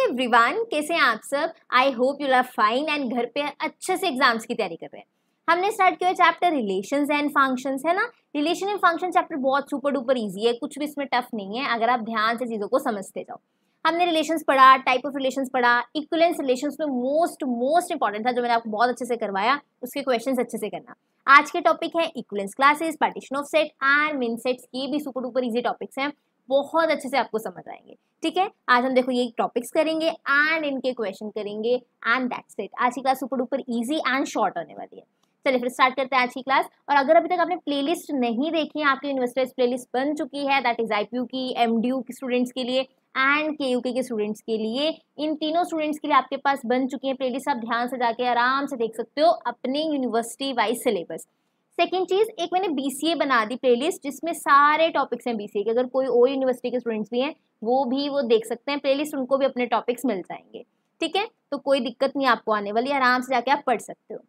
Everyone, कैसे हैं आप सब। I hope you are fine and घर पे अच्छे से एग्जाम्स की तैयारी कर रहे हैं। हमने स्टार्ट किया चैप्टर रिलेशंस एंड फंक्शंस, है ना। रिलेशन एंड फंक्शन चैप्टर बहुत सुपर डुपर इजी है, कुछ भी इसमें टफ नहीं है अगर आप ध्यान से चीज़ों को समझते जाओ। हमने रिलेशंस पढ़ा, टाइप ऑफ रिलेशंस पढ़ा, इक्विवेलेंस रिलेशंस में मोस्ट इंपॉर्टेंट था जो मैंने आपको बहुत अच्छे से करवाया, उसके क्वेश्चंस अच्छे से करना। आज के टॉपिक है equivalence classes, partition of set and मिन सेट्स। ये भी सुपर डुपर इजी टॉपिक्स हैं, बहुत अच्छे से आपको समझ आएंगे। ठीक है, आज हम देखो ये टॉपिक्स करेंगे एंड इनके क्वेश्चन करेंगे एंड दैट्स इट। आज की class super duper easy and short होने वाली है। चलिए फिर स्टार्ट करते हैं आज की क्लास। और अगर अभी तक आपने प्लेलिस्ट नहीं देखी है, आपकी यूनिवर्सिटी प्लेलिस्ट बन चुकी है, दैट इज आईपीयू की, एमडीयू के स्टूडेंट्स के लिए एंड केयूके के स्टूडेंट्स के लिए। इन तीनों स्टूडेंट्स के लिए आपके पास बन चुकी है प्लेलिस्ट। आप ध्यान से जाके आराम से देख सकते हो अपने यूनिवर्सिटी वाइज सिलेबस। सेकेंड चीज, एक मैंने बीसीए बना दी प्लेलिस्ट जिसमें सारे टॉपिक्स हैं बीसीए के। अगर कोई और यूनिवर्सिटी के स्टूडेंट्स भी हैं वो देख सकते हैं प्लेलिस्ट, उनको भी अपने टॉपिक्स मिल जाएंगे। ठीक है, तो कोई दिक्कत नहीं आपको आने वाली, आराम से जाके आप पढ़ सकते हो।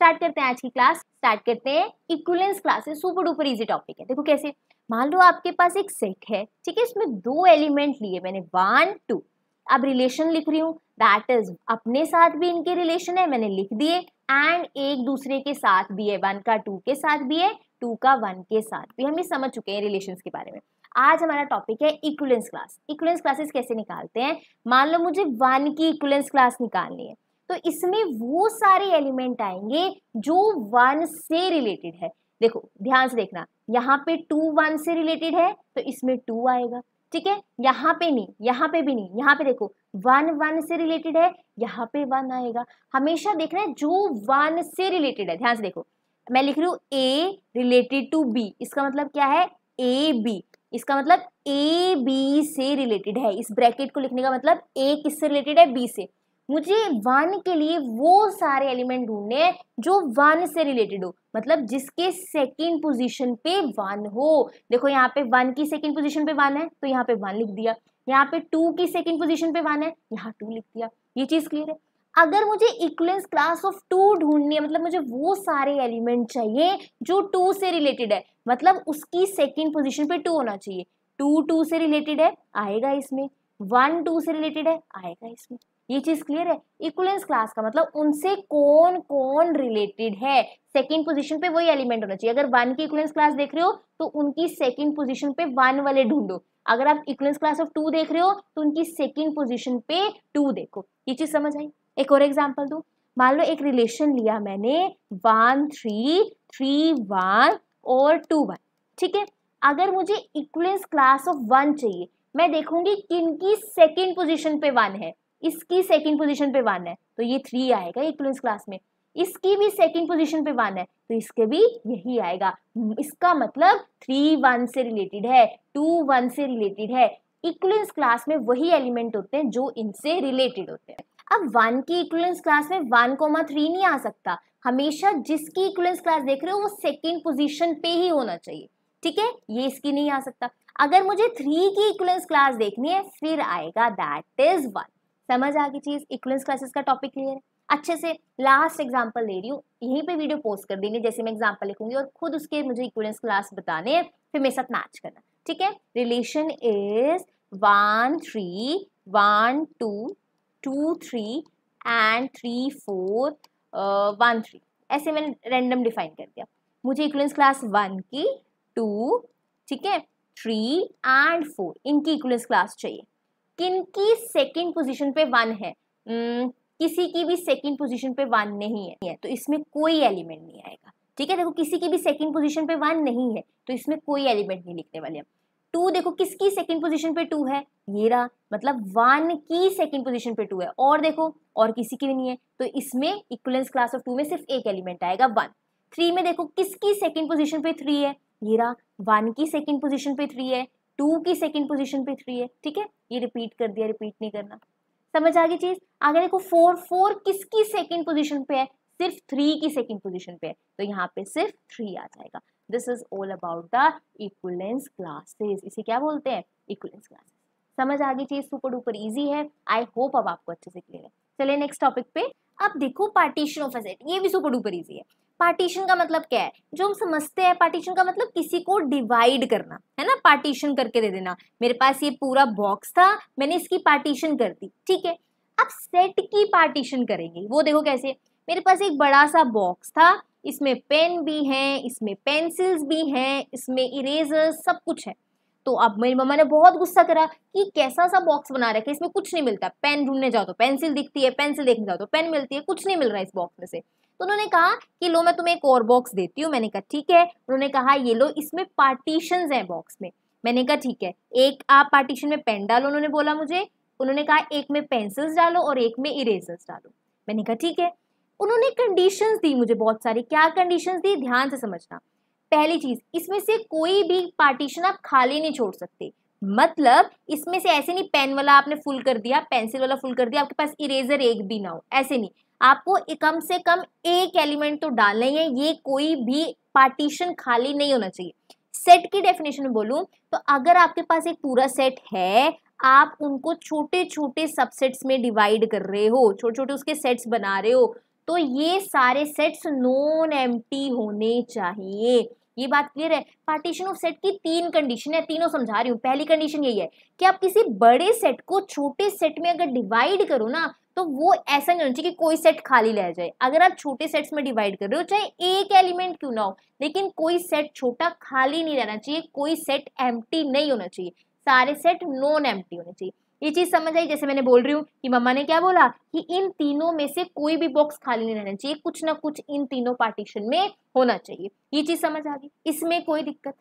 स्टार्ट करते हैं आज की क्लास। स्टार्ट करते हैं equivalence classes, super duper easy topic है। देखो कैसे, मान लो आपके पास एक सेट है, ठीक है, इसमें दो एलिमेंट लिए मैंने 1 2। अब रिलेशन लिख रही हूँ, दैट इज अपने साथ भी इनके रिलेशन है, मैंने लिख दिए, एंड एक दूसरे के साथ भी है, 1 का 2 के साथ भी है, 2 का 1 के साथ भी। हम ये समझ चुके हैं रिलेशंस के बारे में। आज हमारा टॉपिक है इक्विवेलेंस क्लास। इक्विवेलेंस क्लासेस कैसे निकालते हैं, मान लो मुझे 1 की इक्विवेलेंस क्लास निकालनी है, तो इसमें वो सारे एलिमेंट आएंगे जो 1 से रिलेटेड है। देखो ध्यान से देखना, यहाँ पे 2 1 से रिलेटेड है तो इसमें 2 आएगा। ठीक है, यहाँ पे नहीं, यहाँ पे भी नहीं, यहाँ पे देखो 1 1 से रिलेटेड है, यहाँ पे 1 आएगा। हमेशा देखना है जो 1 से रिलेटेड है। ध्यान से देखो, मैं लिख रही हूँ ए रिलेटेड टू बी, इसका मतलब क्या है, ए बी। इसका मतलब ए बी से रिलेटेड है। इस ब्रैकेट को लिखने का मतलब ए किससे रिलेटेड है, बी से। मुझे 1 के लिए वो सारे एलिमेंट ढूंढने हैं जो 1 से रिलेटेड हो, मतलब जिसके सेकंड पोजीशन पे 1 हो। देखो यहाँ पे 1 की सेकंड पोजीशन पे 1 है तो यहाँ पे 1 लिख दिया, यहाँ पे 2 की सेकंड पोजीशन पे 1 है, यहाँ 2 लिख दिया। ये चीज क्लियर है। अगर मुझे इक्विवेलेंस क्लास ऑफ 2 ढूंढनी है, मतलब मुझे वो सारे एलिमेंट चाहिए जो 2 से रिलेटेड है, मतलब उसकी सेकंड पोजीशन पे 2 होना चाहिए। 2 2 से रिलेटेड है, आएगा इसमें। 1 2 से रिलेटेड है, आएगा इसमें। ये चीज क्लियर है। इक्विवेलेंस क्लास का मतलब उनसे कौन कौन रिलेटेड है, सेकंड पोजीशन पे वही एलिमेंट होना चाहिए। अगर 1 की इक्विवेलेंस क्लास देख रहे हो तो उनकी सेकंड पोजीशन पे 1 वाले ढूंढो। अगर आप इक्विवेलेंस क्लास ऑफ 2 देख रहे हो तो उनकी सेकंड पोजीशन पे 2 देखो। ये चीज समझ आई। एक और एग्जांपल दूं, मान लो एक रिलेशन लिया मैंने 1 3 3 1 और 2 1। ठीक है, अगर मुझे इक्विवेलेंस क्लास ऑफ 1 चाहिए, मैं देखूंगी किनकी सेकंड पोजीशन पे 1 है। इसकी सेकंड पोजीशन पे 1 है तो ये 3 आएगा इक्विवेलेंस क्लास में। इसकी भी सेकंड पोजीशन पे 1 है तो इसके भी यही आएगा। इसका मतलब 3 1 से रिलेटेड है, 2 1 से रिलेटेड है। इक्विवेलेंस क्लास में वही एलिमेंट होते हैं जो इनसे रिलेटेड होते हैं। अब 1 की इक्विवेलेंस क्लास में 1,3 नहीं आ सकता। हमेशा जिसकी इक्विवेलेंस क्लास देख रहे हो वो सेकंड पोजीशन पे ही होना चाहिए। ठीक है, ये इसकी नहीं आ सकता। अगर मुझे 3 की इक्विवेलेंस क्लास देखनी है फिर आएगा दैट इज 1। समझ आ गई चीज, इक्विवेलेंस क्लासेस का टॉपिक क्लियर है अच्छे से। लास्ट एग्जांपल ले रही हूँ, यहीं पे वीडियो पोस्ट कर देंगे जैसे मैं एग्जांपल लिखूंगी, और खुद उसके मुझे इक्विवेलेंस क्लास बताने हैं, फिर मेरे साथ मैच करना। ठीक है, रिलेशन इज 1 3 1 2 2 3 एंड 3 4 1 3। ऐसे मैंने रैंडम डिफाइन कर दिया। मुझे इक्विवेलेंस क्लास 1 की, 2, ठीक है, 3 एंड 4 इनकी इक्विवेलेंस क्लास चाहिए। किनकी सेकंड पोजीशन पे 1 है, किसी की भी सेकंड पोजीशन पे 1 नहीं है तो इसमें कोई एलिमेंट नहीं आएगा। ठीक है, देखो किसी की भी सेकंड पोजीशन पे 1 नहीं है तो इसमें कोई एलिमेंट नहीं लिखने वाले हम। 2 देखो किसकी सेकंड पोजीशन पे 2 है, ये रहा, मतलब 1 की सेकंड पोजीशन पे 2 है। और देखो और किसी की भी नहीं है तो इसमें इक्विवेलेंस क्लास ऑफ 2 में सिर्फ एक एलिमेंट आएगा 1। 3 में देखो किसकी सेकंड पोजीशन पे 3 है, ये रहा, 1 की सेकंड पोजीशन पे 3 है, 2 की सेकंड पोजीशन पे 3 है। ठीक है, ये रिपीट कर दिया, रिपीट नहीं करना। समझ आ गई चीज। आगे देखो 4 4 किसकी सेकंड पोजीशन पे है, सिर्फ 3 की सेकंड पोजीशन पे है तो यहाँ पे सिर्फ 3 आ जाएगा। This is all about the equivalence classes. इसे क्या बोलते हैं, इक्विवेलेंस क्लासेस। समझ आ गई चीज, सुपर डुपर इजी है। आई होप अब आपको अच्छे से क्लियर है। चलिए नेक्स्ट टॉपिक पे। अब देखो पार्टीशन ऑफ अ सेट, ये भी सुपर डुपर इजी है। पार्टीशन का मतलब क्या है, जो हम समझते हैं पार्टीशन का मतलब किसी को डिवाइड करना है ना, पार्टीशन करके दे देना। मेरे पास ये पूरा बॉक्स था, मैंने इसकी पार्टीशन कर दी, ठीक है। अब सेट की पार्टीशन करेंगे, वो देखो कैसे। मेरे पास एक बड़ा सा बॉक्स था, इसमें पेन भी है, इसमें पेंसिल्स भी हैं, इसमें इरेजर सब कुछ है। तो अब मेरी मम्मा ने बहुत गुस्सा करा कि कैसा सा बॉक्स बना रखा है, इसमें कुछ नहीं मिलता, पेन ढूंढने जाओ तो पेंसिल दिखती है, पेंसिल देखने जाओ तो पेन मिलती है, कुछ नहीं मिल रहा है इस बॉक्स में से। तो उन्होंने कहा कि लो मैं तुम्हें एक और बॉक्स देती हूँ। मैंने कहा ठीक है। उन्होंने कहा ये लो, इसमें पार्टीशंस हैं बॉक्स में। मैंने कहा ठीक है, एक आप पार्टीशन में पेन डालो, उन्होंने बोला मुझे। उन्होंने कहा एक में पेंसिल्स डालो और एक में इरेजर्स डालो। मैंने कहा ठीक है। उन्होंने कंडीशंस दी मुझे बहुत सारी। क्या कंडीशंस दी, ध्यान से समझना। पहली चीज, इसमें से कोई भी पार्टीशन आप खाली नहीं छोड़ सकते। मतलब इसमें से ऐसे नहीं पेन वाला आपने फुल कर दिया, पेंसिल वाला फुल कर दिया, आपके पास इरेजर एक भी ना हो, ऐसे नहीं। आपको कम से कम एक एलिमेंट तो डालना ही है, ये कोई भी पार्टीशन खाली नहीं होना चाहिए। सेट की डेफिनेशन में बोलूं तो अगर आपके पास एक पूरा सेट है, आप उनको छोटे छोटे सबसेट्स में डिवाइड कर रहे हो, छोटे छोटे उसके सेट्स बना रहे हो, तो ये सारे सेट्स नॉन एम्प्टी होने चाहिए। ये बात क्लियर है। पार्टीशन ऑफ सेट की 3 कंडीशन है, तीनों समझा रही हूँ। पहली कंडीशन यही है कि आप किसी बड़े सेट को छोटे सेट में अगर डिवाइड करो ना, तो वो ऐसा नहीं होना चाहिए कि कोई सेट खाली रह जाए। अगर आप छोटे सेट्स में डिवाइड कर रहे हो, चाहे एक एलिमेंट क्यों ना हो, लेकिन कोई सेट छोटा खाली नहीं रहना चाहिए, कोई सेट एम्प्टी नहीं होना चाहिए, सारे सेट नॉन एम्प्टी होने चाहिए। ये चीज समझ आई। जैसे मैंने बोल रही हूँ कि मम्मा ने क्या बोला कि इन तीनों में से कोई भी बॉक्स खाली नहीं रहना चाहिए, कुछ ना कुछ इन तीनों पार्टीशन में होना चाहिए। ये चीज समझ आ गई, इसमें कोई दिक्कत।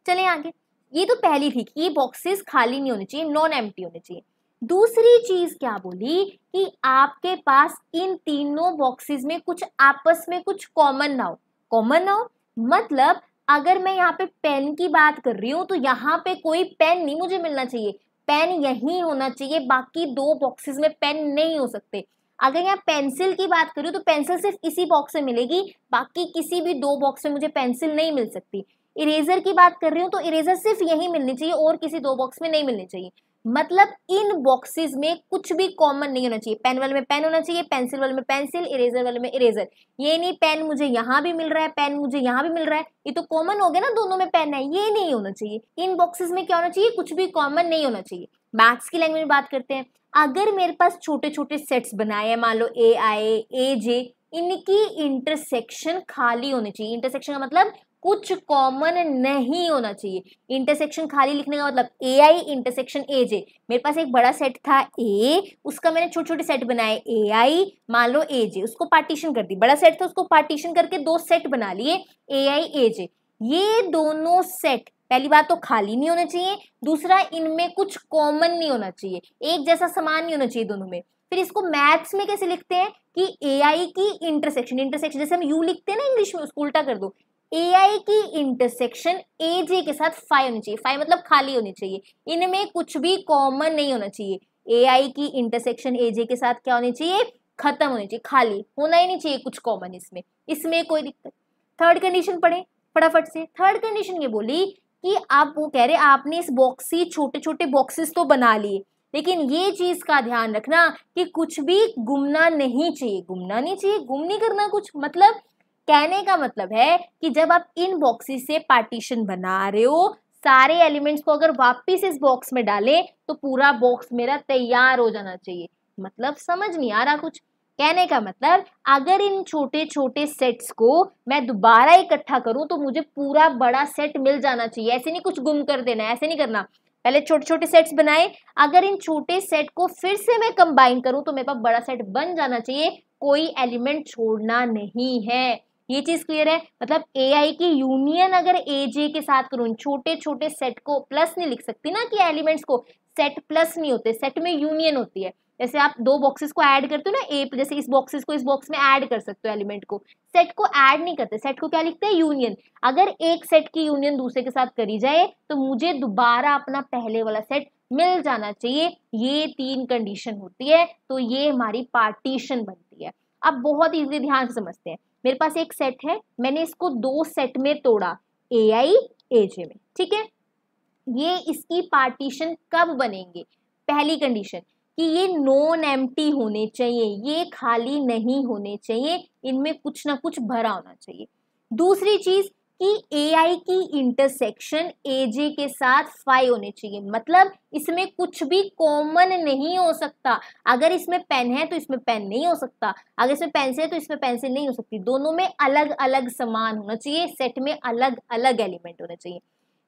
चले आगे। ये तो पहली थी कि ये बॉक्सेस खाली नहीं होने चाहिए, नॉन एम्प्टी होने चाहिए। दूसरी चीज क्या बोली कि आपके पास इन तीनों बॉक्सेस में कुछ आपस में कुछ कॉमन ना हो। कॉमन ना हो मतलब अगर मैं यहाँ पे पेन की बात कर रही हूँ तो यहाँ पे कोई पेन नहीं मुझे मिलना चाहिए, पेन यही होना चाहिए, बाकी 2 बॉक्सेस में पेन नहीं हो सकते। अगर यहाँ पेंसिल की बात करूँ तो पेंसिल सिर्फ इसी बॉक्स में मिलेगी, बाकी किसी भी 2 बॉक्स में मुझे पेंसिल नहीं मिल सकती। इरेजर की बात कर रही हूँ तो इरेजर सिर्फ यही मिलनी चाहिए और किसी 2 बॉक्स में नहीं मिलनी चाहिए। मतलब इन बॉक्सेस में कुछ भी कॉमन नहीं होना चाहिए। पेन वाले में पेन होना चाहिए, पेंसिल वाले में पेंसिल, इरेजर वाले में इरेजर। ये नहीं पेन मुझे यहाँ भी मिल रहा है, पेन मुझे यहाँ भी मिल रहा है, ये तो कॉमन हो गया ना, दोनों में पेन है, ये नहीं होना चाहिए। इन बॉक्सेस में क्या होना चाहिए, कुछ भी कॉमन नहीं होना चाहिए। मैथ्स की लैंग्वेज में बात करते हैं। अगर मेरे पास छोटे छोटे सेट्स बनाए हैं, मान लो ए आई ए जे, इनकी इंटरसेक्शन खाली होनी चाहिए। इंटरसेक्शन का मतलब कुछ कॉमन नहीं होना चाहिए। इंटरसेक्शन खाली लिखने का मतलब ए आई इंटरसेक्शन ए जे। मेरे पास एक बड़ा सेट था ए, उसका मैंने छोटे छोटे सेट बनाए, ए आई मान लो ए जे, उसको पार्टीशन कर दी। बड़ा सेट था, उसको पार्टीशन करके 2 सेट बना लिए, ए आई ए जे। ये दोनों सेट, पहली बात तो खाली नहीं होना चाहिए, दूसरा इनमें कुछ कॉमन नहीं होना चाहिए, एक जैसा समान नहीं होना चाहिए दोनों में। फिर इसको मैथ्स में कैसे लिखते हैं कि ए आई की इंटरसेक्शन, इंटरसेक्शन जैसे हम यू लिखते हैं ना इंग्लिश में, उसको उल्टा कर दो, ए आई की इंटरसेक्शन ए जे के साथ फाई होनी चाहिए। फाई मतलब खाली होनी चाहिए, इनमें कुछ भी कॉमन नहीं होना चाहिए। ए आई की इंटरसेक्शन ए जे के साथ क्या होनी चाहिए, खत्म होनी चाहिए, खाली होना ही नहीं चाहिए कुछ कॉमन इसमें। इसमें कोई दिक्कत। थर्ड कंडीशन पढ़े फटाफट से। थर्ड कंडीशन ये बोली कि आप, वो कह रहे आपने इस बॉक्स से छोटे छोटे बॉक्सेस तो बना लिए, लेकिन ये चीज का ध्यान रखना कि कुछ भी गुमना नहीं चाहिए। गुमना नहीं चाहिए, गुम नहीं करना कुछ। मतलब कहने का मतलब है कि जब आप इन बॉक्सेस से पार्टीशन बना रहे हो, सारे एलिमेंट्स को अगर वापस इस बॉक्स में डालें तो पूरा बॉक्स मेरा तैयार हो जाना चाहिए। मतलब समझ नहीं आ रहा कुछ। कहने का मतलब अगर इन छोटे छोटे सेट्स को मैं दोबारा इकट्ठा करूं तो मुझे पूरा बड़ा सेट मिल जाना चाहिए। ऐसे नहीं कुछ गुम कर देना, ऐसे नहीं करना। पहले छोटे छोटे सेट्स बनाए, अगर इन छोटे सेट को फिर से मैं कंबाइन करूं तो मेरे पास बड़ा सेट बन जाना चाहिए, कोई एलिमेंट छोड़ना नहीं है। ये चीज क्लियर है। मतलब ए आई की यूनियन अगर ए जे के साथ करूं, छोटे छोटे सेट को, प्लस नहीं लिख सकती ना कि एलिमेंट्स को सेट प्लस नहीं होते, सेट में यूनियन होती है। जैसे आप 2 बॉक्सेस को ऐड करते हो ना, ए जैसे इस बॉक्सेस को इस बॉक्स में ऐड कर सकते हो एलिमेंट को, सेट को ऐड नहीं करते, सेट को क्या लिखते हैं, यूनियन। अगर एक सेट की यूनियन दूसरे के साथ करी जाए तो मुझे दोबारा अपना पहले वाला सेट मिल जाना चाहिए। ये 3 कंडीशन होती है, तो ये हमारी पार्टीशन बनती है। अब बहुत इजीली ध्यान से समझते हैं। मेरे पास एक सेट है, मैंने इसको 2 सेट में तोड़ा, ए आई ए जे में, ठीक है। ये इसकी पार्टीशन कब बनेंगे, पहली कंडीशन कि ये नॉन एम्प्टी होने चाहिए, ये खाली नहीं होने चाहिए, इनमें कुछ ना कुछ भरा होना चाहिए। दूसरी चीज कि AI की इंटरसेक्शन AJ के साथ 5 होने चाहिए, मतलब इसमें कुछ भी कॉमन नहीं हो सकता। अगर इसमें पेन है तो इसमें पेन नहीं हो सकता, अगर इसमें पेंसिल है तो इसमें पेंसिल नहीं हो सकती। दोनों में अलग अलग सामान होना चाहिए, सेट में अलग अलग एलिमेंट होने चाहिए।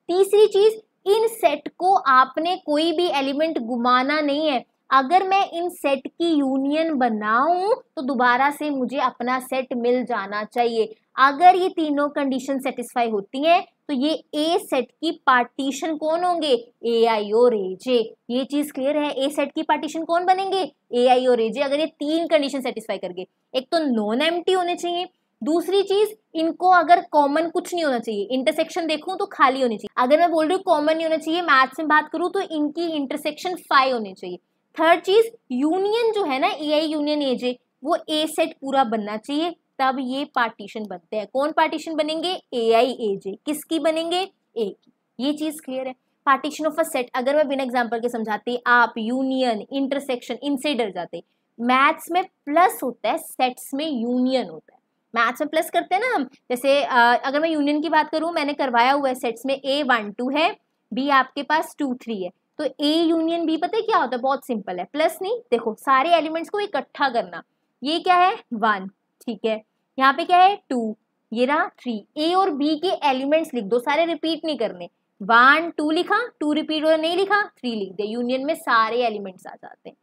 तीसरी चीज, इन सेट को आपने कोई भी एलिमेंट घुमाना नहीं है। अगर मैं इन सेट की यूनियन बनाऊं तो दोबारा से मुझे अपना सेट मिल जाना चाहिए। अगर ये तीनों कंडीशन सेटिस्फाई होती हैं तो ये ए सेट की पार्टीशन कौन होंगे, AI और AJ। ये चीज क्लियर है, ए सेट की पार्टीशन कौन बनेंगे, AI और AJ, अगर ये तीन कंडीशन सेटिस्फाई करके। एक तो नॉन एम्प्टी होने चाहिए, दूसरी चीज इनको अगर कॉमन कुछ नहीं होना चाहिए, इंटरसेक्शन देखूं तो खाली होनी चाहिए। अगर मैं बोल रही हूँ कॉमन नहीं होना चाहिए, मैथ्स में बात करूं तो इनकी इंटरसेक्शन 5 होनी चाहिए। थर्ड चीज, यूनियन जो है ना AI यूनियन AJ, वो ए सेट पूरा बनना चाहिए, तब ये पार्टीशन बनते हैं। कौन पार्टीशन बनेंगे, AI AJ। किसकी बनेंगे, ए की। ये चीज क्लियर है। पार्टीशन ऑफ अ सेट अगर मैं बिना एग्जांपल के समझाती, आप यूनियन इंटरसेक्शन इनसे डर जाते। मैथ्स में प्लस होता है, सेट्स में यूनियन होता है। मैथ्स में प्लस करते हैं ना हम, जैसे अगर मैं यूनियन की बात करूं, मैंने करवाया हुआ है सेट्स में A12 है, B आपके पास 2 3 है, तो A यूनियन B पता है क्या होता है, बहुत सिंपल है, प्लस नहीं, देखो सारे एलिमेंट्स को इकट्ठा करना। ये क्या है 1, ठीक है, यहाँ पे क्या है 2, ये रहा 3। A और B के एलिमेंट्स लिख दो, सारे रिपीट नहीं करने। 1 2 लिखा, 2 रिपीट और नहीं लिखा, 3 लिख दे, यूनियन में सारे एलिमेंट्स आ जाते हैं।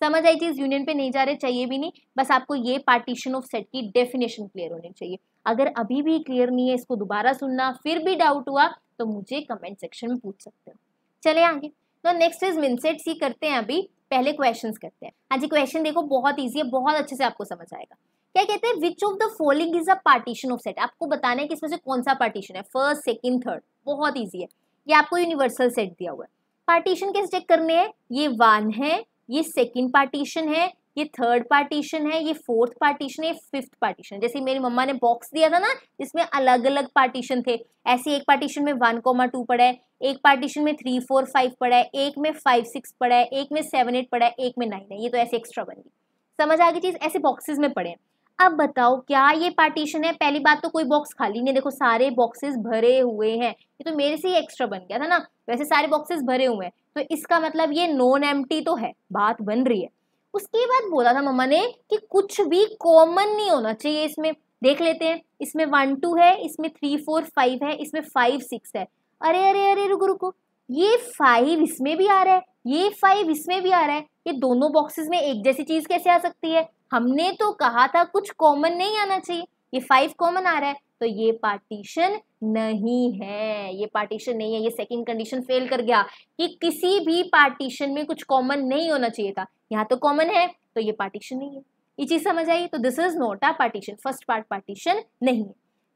समझ आई चीज, यूनियन पे नहीं जा रहे, चाहिए भी नहीं, बस आपको ये पार्टीशन ऑफ सेट की डेफिनेशन क्लियर होनी चाहिए। अगर अभी भी क्लियर नहीं है, इसको दोबारा सुनना, फिर भी डाउट हुआ तो मुझे कमेंट सेक्शन में पूछ सकते हो। चले आगे, तो नेक्स्ट इज मिनसेट सी करते हैं। अभी पहले क्वेश्चंस करते हैं। हाँ जी, क्वेश्चन देखो बहुत ईजी है, बहुत अच्छे से आपको समझ आएगा। क्या कहते हैं, which of the following is a partition of set. आपको बताना है कि इसमें से कौन सा पार्टीशन है, फर्स्ट सेकंड थर्ड, बहुत ईजी है। ये आपको यूनिवर्सल सेट दिया हुआ है। पार्टीशन कैसे चेक करने हैं, ये 1 है, ये सेकंड पार्टीशन है, ये थर्ड पार्टीशन है, ये फोर्थ पार्टीशन है, ये फिफ्थ पार्टीशन। जैसे मेरी मम्मा ने बॉक्स दिया था ना जिसमें अलग अलग पार्टीशन थे, ऐसे एक पार्टीशन में 1,2 पड़ा है, एक पार्टीशन में 3 4 5 पड़ा है, एक में 5 6 पड़ा है, एक में 7 8 पड़ा है, एक में 9 है। ये तो ऐसे एक्स्ट्रा बन गई, समझ आ गई चीज, ऐसे बॉक्सेस में पड़े हैं। अब बताओ क्या ये पार्टीशन है, पहली बात तो कोई बॉक्स खाली नहीं, देखो सारे बॉक्सेस भरे हुए हैं, ये तो मेरे से ही एक्स्ट्रा बन गया था ना, वैसे सारे बॉक्सेस भरे हुए हैं, तो इसका मतलब ये नॉन एम्प्टी तो है, बात बन रही है। उसके बाद बोला था मम्मा ने कि कुछ भी कॉमन नहीं होना चाहिए इसमें। देख लेते हैं, इसमें 1 2 है, इसमें 3 4 5 है, इसमें 5 6 है। अरे अरे अरे रुको रुको, ये 5 इसमें भी आ रहा है, ये 5 इसमें भी आ रहा है, ये दोनों बॉक्सेस में एक जैसी चीज कैसे आ सकती है, हमने तो कहा था कुछ कॉमन नहीं आना चाहिए, ये 5 कॉमन आ रहा है, तो ये पार्टीशन नहीं है, ये पार्टीशन नहीं है, ये सेकंड कंडीशन फेल कर गया कि किसी भी पार्टीशन में कुछ कॉमन नहीं होना चाहिए था, यहाँ तो कॉमन है तो ये पार्टीशन नहीं है। ये चीज समझ आई, तो this is not a partition, first part partition नहीं है।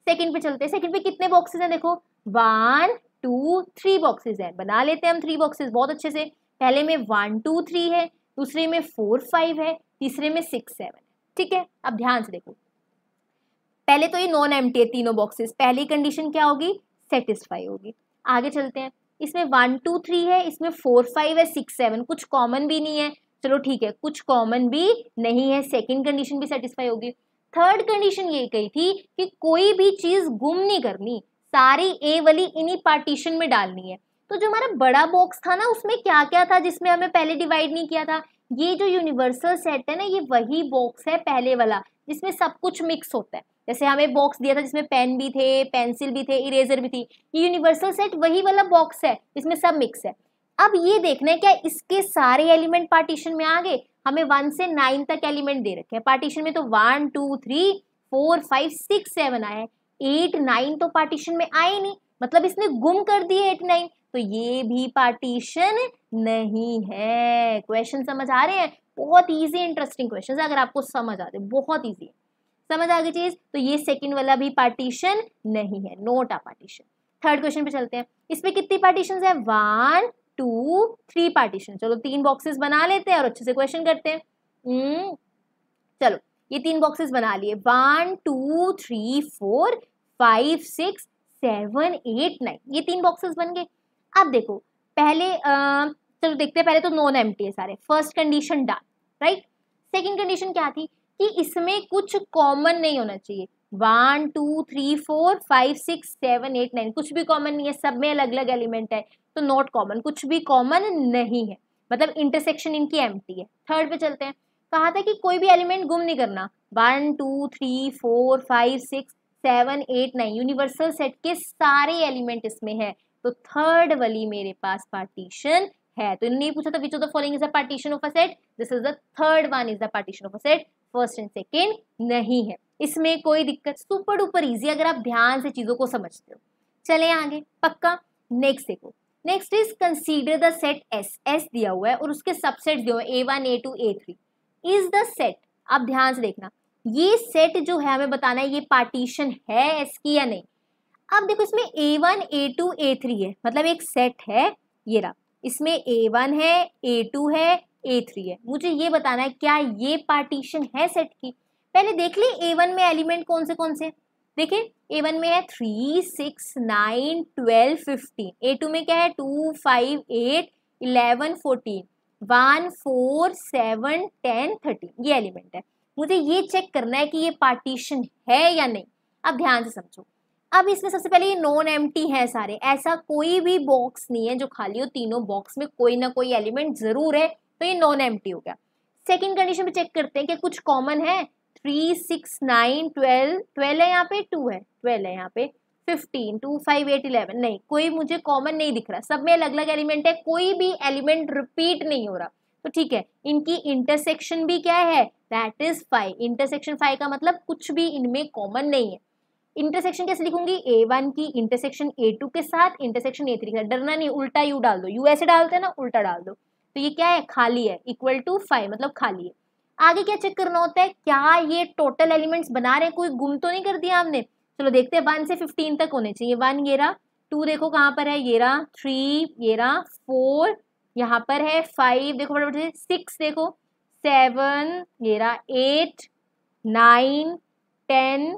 सेकंड पे चलते हैं, सेकंड पे कितने बॉक्सेस हैं, देखो 1 2 3 बॉक्सेस हैं, बना लेते हैं हम 3 बॉक्सेस बहुत अच्छे से। पहले में 1 2 3 है, दूसरे में 4 5 है, तीसरे में 6 7 है, ठीक है। अब ध्यान से देखो, पहले तो ये नॉन एम्प्टी है तीनों बॉक्सेस, पहली कंडीशन क्या होगी, सेटिस्फाई होगी। आगे चलते हैं, इसमें 1 2 3 है, इसमें 4 5 है, 6 7, कुछ कॉमन भी नहीं है, चलो ठीक है, कुछ कॉमन भी नहीं है, सेकंड कंडीशन भी सेटिस्फाई होगी। थर्ड कंडीशन ये कही थी कि कोई भी चीज गुम नहीं करनी, सारी ए वाली इन्हीं पार्टीशन में डालनी है। तो जो हमारा बड़ा बॉक्स था ना, उसमें क्या क्या था जिसमें हमें पहले डिवाइड नहीं किया था, ये जो यूनिवर्सल सेट है ना, ये वही बॉक्स है पहले वाला जिसमें सब कुछ मिक्स होता है। जैसे हमें बॉक्स दिया था जिसमें पेन भी थे, पेंसिल भी थे, इरेजर भी थी, ये यूनिवर्सल सेट वही वाला बॉक्स है जिसमें सब मिक्स है। अब ये देखना है क्या इसके सारे एलिमेंट पार्टीशन में आ गए, हमें 1 से 9 तक एलिमेंट दे रखे हैं पार्टीशन में, तो 1 2 3 4 5 6 7 आए हैं, 8 9 तो पार्टीशन में आए नहीं, मतलब इसने गुम कर दिए 8 9, तो ये भी पार्टीशन नहीं है। क्वेश्चन समझ आ रहे हैं, बहुत इजी इंटरेस्टिंग क्वेश्चन है, अगर आपको समझ आते बहुत इजी है, समझ आ गई चीज, तो ये सेकंड वाला भी पार्टीशन नहीं है, not a partition. Third question पे चलते हैं, इसमें कितनी पार्टीशन है, 1 2 3 पार्टीशन। चलो 3 बॉक्सेस बना लेते हैं और अच्छे से क्वेश्चन करते हैं। चलो ये 3 बॉक्सेस बना लिए, 1 2 3 4 5 6 7 8 9, ये 3 बॉक्सेस बन गए। अब देखो पहले चलो देखते हैं, पहले तो नॉन एम्प्टी है सारे, first condition done, right. Second condition क्या थी कि इसमें कुछ कॉमन नहीं होना चाहिए, 1 2 3 4 5 6 7 8 9 कुछ भी कॉमन नहीं है, सब में अलग अलग एलिमेंट है, तो नॉट कॉमन, कुछ भी कॉमन नहीं है, मतलब इंटरसेक्शन इनकी एम्प्टी है। थर्ड पे चलते हैं, कहा था कि कोई भी एलिमेंट गुम नहीं करना, 1 2 3 4 5 6 7 8 9 यूनिवर्सल सेट के सारे एलिमेंट इसमें है, तो थर्ड वाली मेरे पास पार्टीशन है। तो इन्होंने पूछा था which of the following is a partition of a set, this is the third one is the partition of a set, first and second नहीं है, इसमें कोई दिक्कत, सुपर डुपर इजी अगर आप ध्यान से चीजों को समझते हो। चले आगे, पक्का। नेक्स्ट देखो, next is consider the set S, S दिया हुआ है और उसके सबसेट दिए हुए A1 A2 A3 is the set. अब ध्यान से देखना, ये सेट जो है हमें बताना है ये पार्टीशन है एस की या नहीं। अब देखो इसमें A1 A2 A3 है, मतलब एक सेट है, ये रहा, इसमें A1 है A2 है A3 है, मुझे ये बताना है क्या ये पार्टीशन है सेट की। पहले देख ली A1 में एलिमेंट कौन से, देखिए A1 में है 3 6 9 12 15, A2 में क्या है 2 5 8 11 14 1 4 7 10 13, ये एलिमेंट है, मुझे ये चेक करना है कि ये पार्टीशन है या नहीं। अब ध्यान से समझो, अब इसमें सबसे पहले ये नॉन एम्प्टी है सारे, ऐसा कोई भी बॉक्स नहीं है जो खाली हो, तीनों बॉक्स में कोई ना कोई एलिमेंट जरूर है, तो ये नॉन एम्प्टी हो गया। सेकंड कंडीशन पे चेक करते हैं कि कुछ कॉमन है, 3 6 9 12 12 है यहाँ पे, 2 है 12 है यहाँ पे, 15 2 5 8 11 नहीं, कोई मुझे कॉमन नहीं दिख रहा, सब में अलग अलग एलिमेंट है, कोई भी एलिमेंट रिपीट नहीं हो रहा, तो ठीक है। इनकी इंटरसेक्शन भी क्या है, दैट इज 5, इंटरसेक्शन 5 का मतलब कुछ भी इनमें कॉमन नहीं है। इंटरसेक्शन कैसे लिखूंगी, A1 की इंटरसेक्शन A2 के साथ, इंटरसेक्शन A3 के साथ, डरना नहीं, उल्टा यू डाल दो, यू ऐसे डालते हैं ना, उल्टा डाल दो, तो ये क्या है खाली है, इक्वल टू 5 मतलब खाली है। आगे क्या चेक करना होता है, क्या ये टोटल एलिमेंट्स बना रहे हैं, कोई गुम तो नहीं कर दिया हमने। चलो देखते हैं, 1 से 15 तक होने चाहिए, 1 ये रहा, 2 देखो कहाँ पर है, ये रहा, 3 ये रहा, 4 यहाँ पर है, 5 देखो फटाफट से, 6 देखो, 7 ये रहा, 8 9 10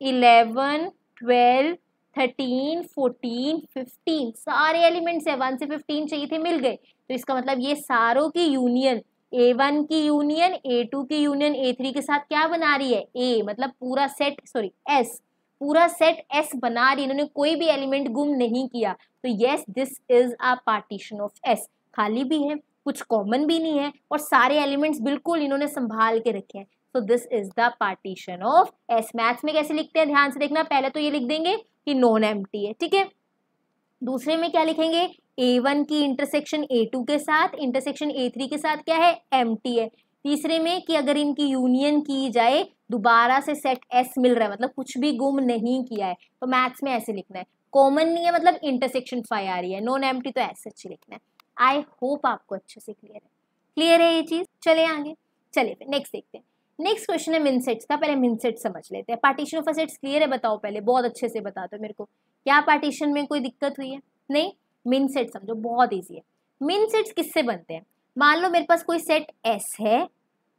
11 12 13 14 15 सारे एलिमेंट्स है, 1 से 15 चाहिए थे, मिल गए, तो इसका मतलब ये सारों की यूनियन, A1 की यूनियन A2 की यूनियन A3 के साथ क्या बना रही है, A, मतलब पूरा सेट, सॉरी S, पूरा सेट S बना रही है, इन्होंने कोई भी एलिमेंट गुम नहीं किया, तो yes this is a partition of S। खाली भी है, कुछ कॉमन भी नहीं है, और सारे एलिमेंट्स बिल्कुल इन्होंने संभाल के रखे हैं, so this is the partition of S। Maths में कैसे लिखते हैं ध्यान से देखना, पहले तो ये लिख देंगे कि नॉन एम्प्टी है, ठीक है। दूसरे में क्या लिखेंगे, A1 की इंटरसेक्शन A2 के साथ, इंटरसेक्शन A3 के साथ क्या है, एम्प्टी है। तीसरे में कि अगर इनकी यूनियन की जाए, दोबारा से सेट S मिल रहा है, मतलब कुछ भी गुम नहीं किया है, तो मैथ्स में ऐसे लिखना है, कॉमन नहीं है मतलब इंटरसेक्शन 5 आ रही है, नॉन एम्प्टी तो ऐसे अच्छे लिखना है। आई होप आपको अच्छे से क्लियर है ये चीज। चले आगे, चले फिर नेक्स्ट देखते हैं। नेक्स्ट क्वेश्चन है मिन सेट्स का, पहले मिन सेट समझ लेते हैं। Partition of a sets clear है, बताओ पहले, बहुत अच्छे से बता दो मेरे को, क्या पार्टीशन में कोई दिक्कत हुई है, नहीं। मिन सेट समझो, बहुत इजी है। मिन सेट्स किससे बनते हैं, मान लो मेरे पास कोई सेट S है,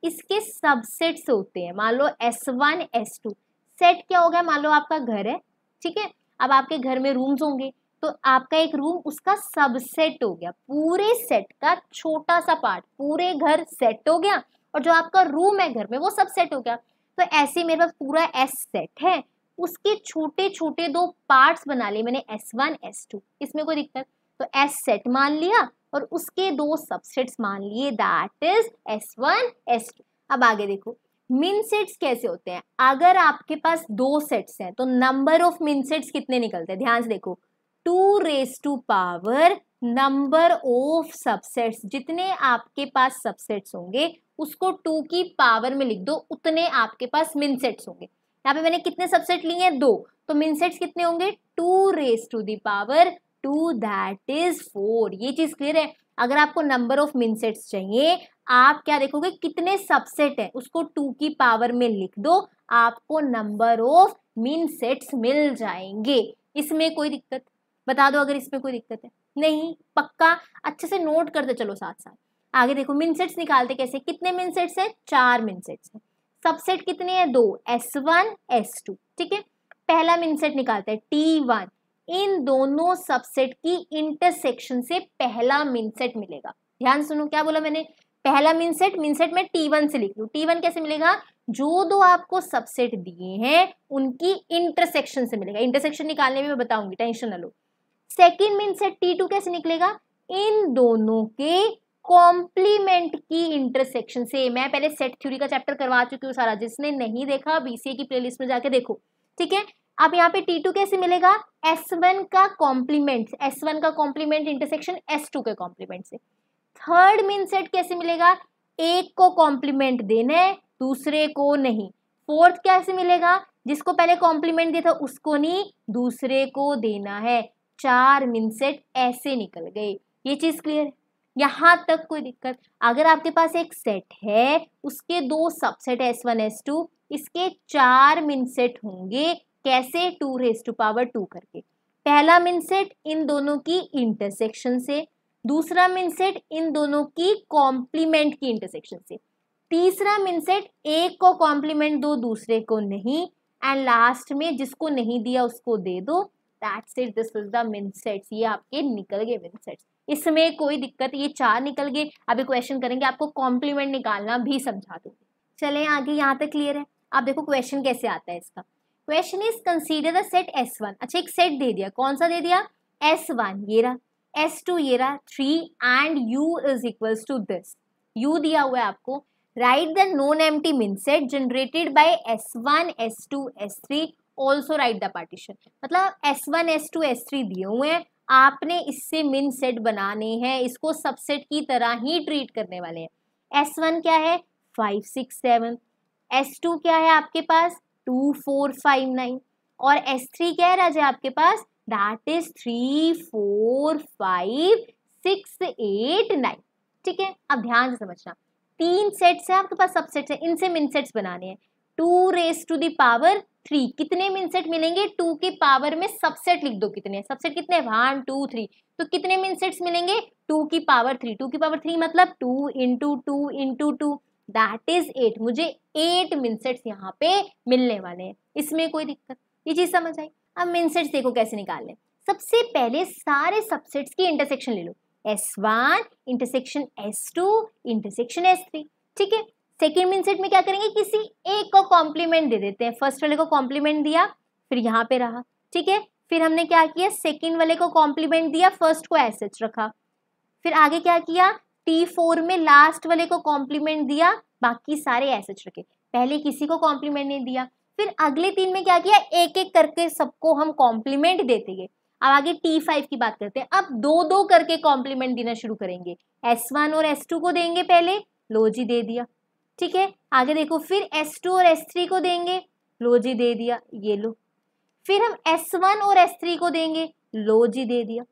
इसके सबसेट्स होते हैं, मान लो S1 S2, सेट क्या हो गया, मान लो आपका घर है, ठीक है, अब आपके घर में रूम्स होंगे, तो आपका एक रूम उसका सबसेट हो गया, पूरे सेट का छोटा सा पार्ट, पूरे घर सेट हो गया, और जो आपका रूम है घर में वो सब सेट हो गया। तो ऐसे मेरे पास पूरा S सेट है, उसके छोटे छोटे दो पार्ट्स बना लिए मैंने, S1 S2, इसमें कोई दिक्कत, तो S सेट मान लिया और उसके दो सबसेट्स मान लिए, दैट इज S1 S2। अब आगे देखो मिन सेट्स कैसे होते हैं, अगर आपके पास दो सेट्स हैं तो नंबर ऑफ मिन सेट्स कितने निकलते हैं, ध्यान से देखो, 2 raise to power number of subsets, जितने आपके पास सबसेट्स होंगे उसको 2 की पावर में लिख दो, उतने आपके पास मिन सेट्स होंगे। यहाँ पे मैंने कितने सबसेट लिए हैं, 2, तो मिन सेट्स कितने होंगे, 2 raise to the power 2 that is 4। ये चीज क्लियर है। अगर आपको नंबर ऑफ मिन सेट्स चाहिए, आप क्या देखोगे कितने सबसेट है, उसको 2 की पावर में लिख दो, आपको नंबर ऑफ मिन सेट्स मिल जाएंगे। इसमें कोई दिक्कत, बता दो अगर इसमें कोई दिक्कत है, नहीं, पक्का, अच्छे से नोट करते चलो साथ साथ। आगे देखो मिन सेट्स निकालते कैसे, कितने मिन सेट्स है, 4 मिन सेट्स है, सबसेट कितने हैं, 2, S1 S2, ठीक है। पहला मिन सेट निकालते हैं T1, इन दोनों सबसेट की इंटरसेक्शन से पहला मीन सेट मिलेगा। ध्यान सुनो, क्या बोला मैंने, पहला मीन सेट में T1 से लिख लूं। T1 कैसे मिलेगा, जो दो आपको सबसेट दिए हैं उनकी इंटरसेक्शन से मिलेगा। इंटरसेक्शन निकालने में मैं बताऊंगी, टेंशन ना लो। सेकेंड मीन सेट T2 कैसे निकलेगा, इन दोनों के कॉम्प्लीमेंट की इंटरसेक्शन से। मैं पहले सेट थ्योरी का चैप्टर करवा चुकी हूँ सारा, जिसने नहीं देखा बीसीए की प्लेलिस्ट में जाके देखो, ठीक है। अब यहाँ पे T2 कैसे मिलेगा, S1 का कॉम्प्लीमेंट इंटरसेक्शन S2 के कॉम्प्लीमेंट से। थर्ड मीन सेट कैसे मिलेगा, एक को कॉम्प्लीमेंट देना है दूसरे को नहीं। फोर्थ कैसे मिलेगा, जिसको पहले कॉम्प्लीमेंट दिया था उसको नहीं, दूसरे को देना है। 4 मीन सेट ऐसे निकल गए। ये चीज क्लियर है, यहां तक कोई दिक्कत। अगर आपके पास एक सेट है, उसके दो सबसेट S1 S2, इसके 4 मीन सेट होंगे। कैसे, 2⁻² करके। पहला मीन सेट इन दोनों की इंटरसेक्शन से, दूसरा मीन सेट इन दोनों की कॉम्प्लीमेंट की इंटरसेक्शन से, तीसरा मीन सेट एक को कॉम्प्लीमेंट दो दूसरे को नहीं, एंड लास्ट में जिसको नहीं दिया उसको दे दो। That's it, this is the mean sets. ये आपके निकल गए मीन सेट्स, इसमें कोई दिक्कत, ये 4 निकल गए। अभी क्वेश्चन करेंगे, आपको कॉम्प्लीमेंट निकालना भी समझा दूंगी। चलें आगे, यहाँ तक क्लियर है। अब देखो क्वेश्चन कैसे आता है इसका। Question is consider the set S1। अच्छा, एक सेट दे दिया, कौन सा दे दिया, S1 ये रहा, S2 ये रहा 3, and U is equals to this. U दिया हुआ है आपको। Write the non empty mean set generated by S1 S2 S3, also write the partition. मतलब S1 S2 S3 दिए हुए हैं, आपने इससे मिन सेट बनाने हैं, इसको सबसेट की तरह ही ट्रीट करने वाले हैं। S1 क्या है, 5 6 7, S2 क्या है आपके पास 2 4 5 9, और S3 क्या है राजा आपके पास, दैट इज 3 4 5 6 8 9। ठीक है, अब ध्यान से समझना, 3 सेट्स है आपके पास, सबसेट्स है, इनसे मिन सेट्स बनाने हैं। 2⁻³ कितने मिन सेट मिलेंगे, 2 की पावर में सबसेट लिख दो, कितने सबसेट, कितने 1 2 3, तो कितने मिन सेट्स मिलेंगे 2 की पावर 3। 2 की पावर 3 मतलब 2 इंटू 2 इंटू 2, दैट इज 8। मुझे 8 मिन सेट्स यहाँ पे मिलने वाले हैं, इसमें कोई दिक्कत, ये चीज समझ आई। अब मिन सेट्स देखो कैसे निकालने। सबसे पहले सारे सबसेट्स की इंटरसेक्शन ले लो, S1 intersection S2 intersection S3। ठीक है, सेकेंड मिन सेट में क्या करेंगे, किसी एक को कॉम्प्लीमेंट दे देते हैं। फर्स्ट वाले को कॉम्प्लीमेंट दिया, फिर यहाँ पे रहा, ठीक है। फिर हमने क्या किया, सेकेंड वाले को कॉम्प्लीमेंट दिया, फर्स्ट को ऐसे रखा। फिर आगे क्या किया, T4 में लास्ट वाले को कॉम्प्लीमेंट दिया, बाकी सारे ऐसे रखे। पहले किसी को कॉम्प्लीमेंट नहीं दिया, फिर अगले 3 में क्या किया, एक एक करके सबको हम कॉम्प्लीमेंट देते गए। अब आगे T5 की बात करते हैं। अब 2-2 करके कॉम्प्लीमेंट देना शुरू करेंगे। S1 और S2 को देंगे पहले, लो जी दे दिया, ठीक है। आगे देखो, फिर S2 और S3 को देंगे, लो जी दे दिया, ये लो। फिर हम S1 और S3 को देंगे, लो जी दे दिया।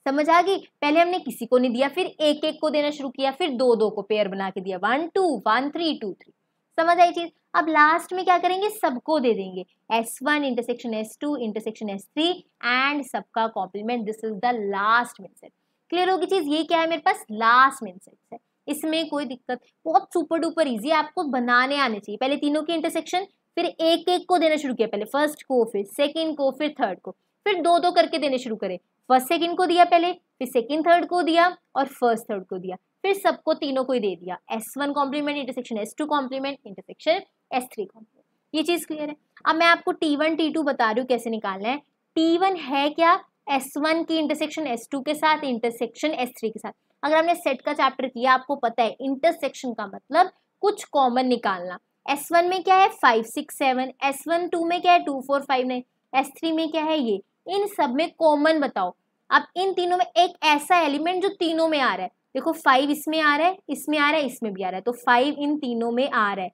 समझ आ गई, पहले हमने किसी को नहीं दिया, फिर एक एक को देना शुरू किया, फिर 2-2 को पेयर बना के दिया, 1 2 1 3 2 3। समझ आई चीज। अब लास्ट में क्या करेंगे, सबको दे देंगे, S1 intersection S2 intersection S3 and सबका complement. This is the last min set. Clear होगी चीज, ये क्या है मेरे पास, लास्ट मिन सेट है, इसमें कोई दिक्कत, बहुत सुपर डुपर इजी, आपको बनाने आने चाहिए। पहले तीनों की इंटरसेक्शन, फिर एक एक को देना शुरू किया, पहले फर्स्ट को, फिर सेकंड को, फिर थर्ड को, फिर 2-2 करके देने शुरू करे। फर्स्ट सेकंड को दिया पहले, फिर सेकंड थर्ड को दिया, और फर्स्ट थर्ड को दिया, फिर सबको तीनों को ही दे दिया। S1 complement intersection S2 complement intersection S3 complement. ये चीज क्लियर है। अब मैं आपको T1 T2 बता रही हूँ कैसे निकालना है। T1 है क्या, S1 की इंटरसेक्शन S2 के साथ इंटरसेक्शन S3 के साथ। अगर हमने सेट का चैप्टर किया, आपको पता है इंटरसेक्शन का मतलब कुछ कॉमन निकालना। S1 में क्या है 5 6 7, S1 2 में क्या है 2 4 5 9, S3 में क्या है ये, इन सब में कॉमन बताओ। अब इन तीनों में एक ऐसा एलिमेंट जो तीनों में आ रहा है, देखो 5 इसमें आ रहा है, इसमें आ रहा है, इसमें भी आ रहा है, तो 5 इन तीनों में आ रहा है।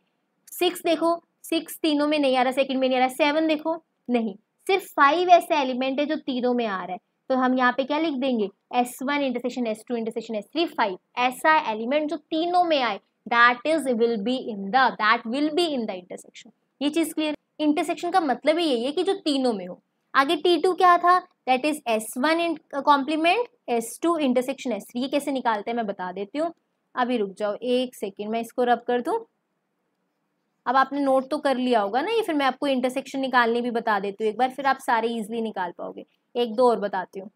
6 देखो, 6 तीनों में नहीं आ रहा, सेकंड में नहीं आ रहा। 7 देखो, नहीं, सिर्फ 5 ऐसा एलिमेंट है जो तीनों में आ रहा है, तो हम यहाँ पे क्या लिख देंगे, S1 intersection S2 intersection S3 5, ऐसा एलिमेंट जो तीनों में आए, that will be in the intersection. ये चीज क्लियर। इंटरसेक्शन का मतलब ही यही है कि जो तीनों में हो। आगे T2 क्या था, that is S1 complement S2 intersection S3। ये कैसे निकालते हैं मैं बता देती हूँ, अभी रुक जाओ एक सेकेंड, मैं इसको रब कर दूं। अब आपने नोट तो कर लिया होगा ना ये, फिर मैं आपको इंटरसेक्शन निकालनी भी बता देती हूँ एक बार, फिर आप सारे इजीली निकाल पाओगे। एक दो और बताती हूँ।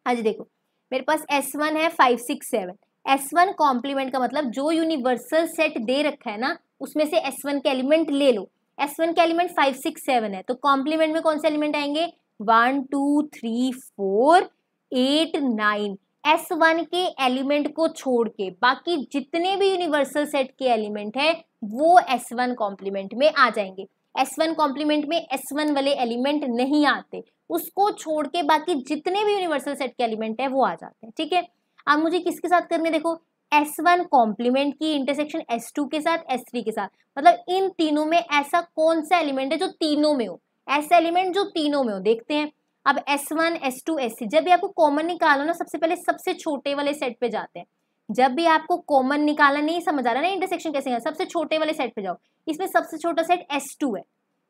हाँ जी देखो, मेरे पास S1 है 5 6 7। S1 कॉम्प्लीमेंट का मतलब जो यूनिवर्सल सेट दे रखा है ना उसमें से S1 के एलिमेंट ले लो। S1 के एलिमेंट 5 6 7 है, तो कॉम्प्लीमेंट में कौन से एलिमेंट आएंगे? 1 2 3 4 8 9। S1 के एलिमेंट को छोड़ के बाकी जितने भी यूनिवर्सल सेट के एलिमेंट है वो S1 कॉम्प्लीमेंट में आ जाएंगे। S1 कॉम्प्लीमेंट में S1 वाले एलिमेंट नहीं आते, उसको छोड़ के बाकी जितने भी यूनिवर्सल सेट के एलिमेंट है वो आ जाते हैं। ठीक है, अब मुझे किसके साथ करने, देखो S1 कॉम्प्लीमेंट की इंटरसेक्शन S2 के साथ S3 के साथ, मतलब इन तीनों में ऐसा कौन सा एलिमेंट है जो तीनों में हो, ऐसा एलिमेंट जो तीनों में हो, देखते हैं। अब S1 S2 S3 जब भी आपको कॉमन निकालो ना सबसे पहले सबसे छोटे वाले सेट पे जाते हैं। जब भी आपको कॉमन निकालना नहीं समझ आ रहा ना इंटरसेक्शन कैसे है, सबसे छोटे वाले सेट पे जाओ। इसमें सबसे छोटा सेट S2 है।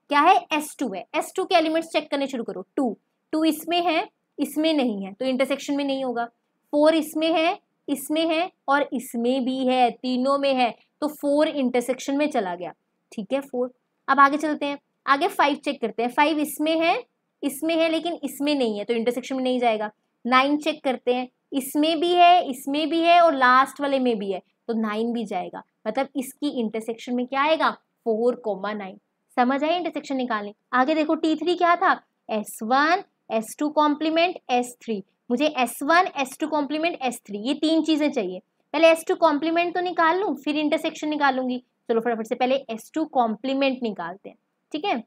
क्या है? S2 है। S2 के एलिमेंट्स चेक करने शुरू करो। 2 इसमें है, इसमें नहीं है तो इंटरसेक्शन में नहीं होगा। 4 इसमें है और इसमें भी है, तीनों में है, तो 4 इंटरसेक्शन में चला गया। ठीक है 4। अब आगे चलते हैं, आगे 5 चेक करते हैं। 5 इसमें है लेकिन इसमें नहीं है तो इंटरसेक्शन में नहीं जाएगा। 9 चेक करते हैं, इसमें भी है और लास्ट वाले में भी है तो 9 भी जाएगा, मतलब इसकी इंटरसेक्शन में क्या आएगा? 4,9। समझ आई इंटरसेक्शन निकालने। आगे देखो T3 क्या था? S1 S2 complement S3। मुझे S1 S2 कॉम्प्लीमेंट S3 ये तीन चीजें चाहिए। पहले S2 कॉम्प्लीमेंट तो निकाल लूं फिर इंटरसेक्शन निकालूंगी। चलो फटाफट से पहले S2 कॉम्प्लीमेंट निकालते हैं। ठीक है,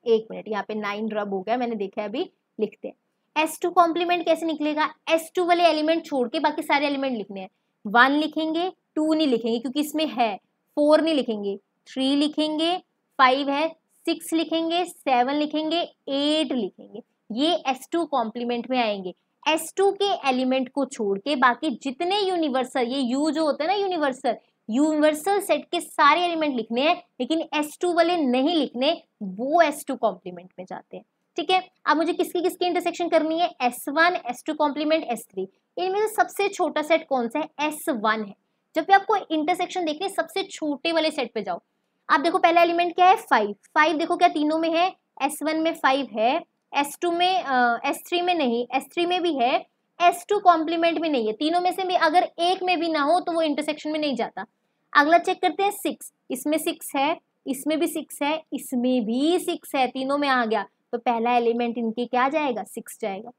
एक मिनट, यहाँ पे 9 रब हो गया, मैंने देखा अभी, लिखते हैं। S2 कॉम्प्लीमेंट कैसे निकलेगा? S2 वाले एलिमेंट छोड़ के बाकी सारे एलिमेंट लिखने हैं। 1 लिखेंगे, 2 नहीं लिखेंगे क्योंकि इसमें है, 4 नहीं लिखेंगे, 3 लिखेंगे, 5 है, 6 लिखेंगे, 7 लिखेंगे, 8 लिखेंगे, ये S2 कॉम्प्लीमेंट में आएंगे। S2 के एलिमेंट को छोड़ के बाकी जितने यूनिवर्सल, ये U जो होता है ना यूनिवर्सल सेट के सारे एलिमेंट लिखने हैं लेकिन S2 वाले नहीं लिखने, वो S2 कॉम्प्लीमेंट में जाते हैं। ठीक है, अब मुझे किसकी किसकी इंटरसेक्शन करनी है? S1 S2 complement S3। इनमें से सबसे छोटा सेट कौन सा है? S1 है। जब भी आपको इंटरसेक्शन देखनी सबसे छोटे वाले सेट पे जाओ। आप देखो पहला एलिमेंट क्या है? 5 देखो क्या तीनों में है? S1 में 5 है, S2 में S3 में नहीं, S3 में भी है, S2 कॉम्प्लीमेंट में नहीं है। तीनों में से भी अगर एक में भी ना हो तो वो इंटरसेक्शन में नहीं जाता। अगला चेक करते हैं 6। इसमें 6 है, इसमें भी 6 है, इसमें भी 6 है, तीनों में आ गया तो पहला एलिमेंट इनके क्या जाएगा? 6 जाएगा।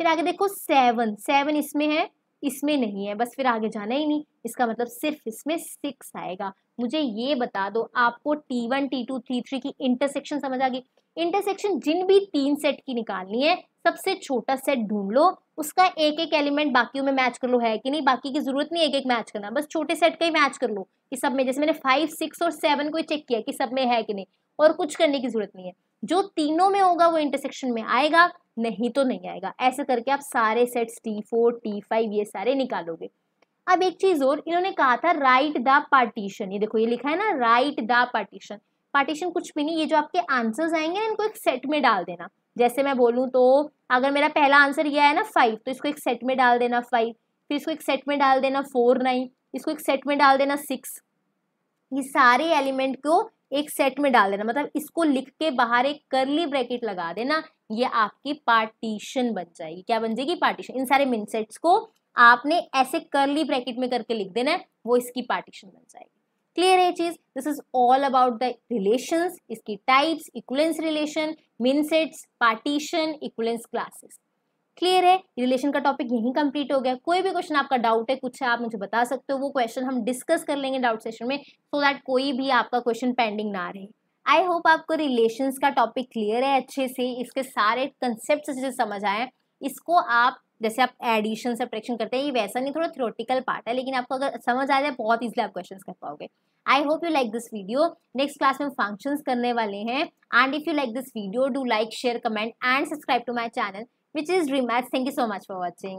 फिर आगे देखो 7 इसमें है, इसमें नहीं है, बस फिर आगे जाना ही नहीं, इसका मतलब सिर्फ इसमें 6 आएगा। मुझे ये बता दो आपको T1 T2 T3 की इंटरसेक्शन समझ आ गई? इंटरसेक्शन जिन भी 3 सेट की निकालनी है सबसे छोटा सेट ढूंढ लो, उसका एक एक एलिमेंट बाकियों में मैच कर लो है कि नहीं, बाकी की जरूरत नहीं एक एक मैच करना, बस छोटे सेट का ही मैच कर लो कि सब में, जैसे मैंने 5 6 और 7 को ही चेक किया कि सब में है कि नहीं, और कुछ करने की जरूरत नहीं है। जो तीनों में होगा वो इंटरसेक्शन में आएगा, नहीं तो नहीं आएगा। ऐसे करके आप सारे सेट्स T4 T5 ये सारे निकालोगे। अब एक चीज और, इन्होंने कहा था राइट द पार्टीशन, ये देखो ये लिखा है ना राइट द पार्टीशन। पार्टीशन कुछ भी नहीं, ये जो आपके आंसर्स आएंगे इनको एक सेट में डाल देना। जैसे मैं बोलूं तो अगर मेरा पहला आंसर ये है ना 5 तो इसको एक सेट में डाल देना 5, फिर इसको एक सेट में डाल देना 4 9, इसको एक सेट में डाल देना 6। ये सारे एलिमेंट को एक सेट में डाल देना, मतलब इसको लिख के बाहर एक कर्ली ब्रैकेट लगा देना, ये आपकी पार्टीशन बन जाएगी। क्या बन जाएगी? पार्टीशन। इन सारे मिन सेट्स को आपने ऐसे कर्ली ब्रैकेट में करके लिख देना है, वो इसकी पार्टीशन बन जाएगी। क्लियर है चीज? This is all about the relations, इसकी टाइप्स, इक्विवेलेंस रिलेशन, मिन sets, partition, equivalence classes. Clear है? रिलेशन का टॉपिक यहीं कंप्लीट हो गया। कोई भी क्वेश्चन आपका डाउट है, कुछ है, आप मुझे बता सकते हो, वो क्वेश्चन हम डिस्कस कर लेंगे डाउट सेशन में, सो दैट कोई भी आपका क्वेश्चन पेंडिंग ना रहे। आई होप आपको रिलेशंस का टॉपिक क्लियर है अच्छे से, इसके सारे कंसेप्ट अच्छे से समझ आए। इसको आप जैसे आप एडिशन सब्ट्रैक्शन करते हैं, ये वैसा नहीं, थोड़ा थ्योरेटिकल पार्ट है, लेकिन आपको अगर समझ आ जाए बहुत इजीली आप क्वेश्चंस कर पाओगे। I hope you like this video. Next class में फंक्शंस करने वाले हैं, and if you like this video do like, share, comment and subscribe to my channel which is Dream Maths. Thank you so much for watching.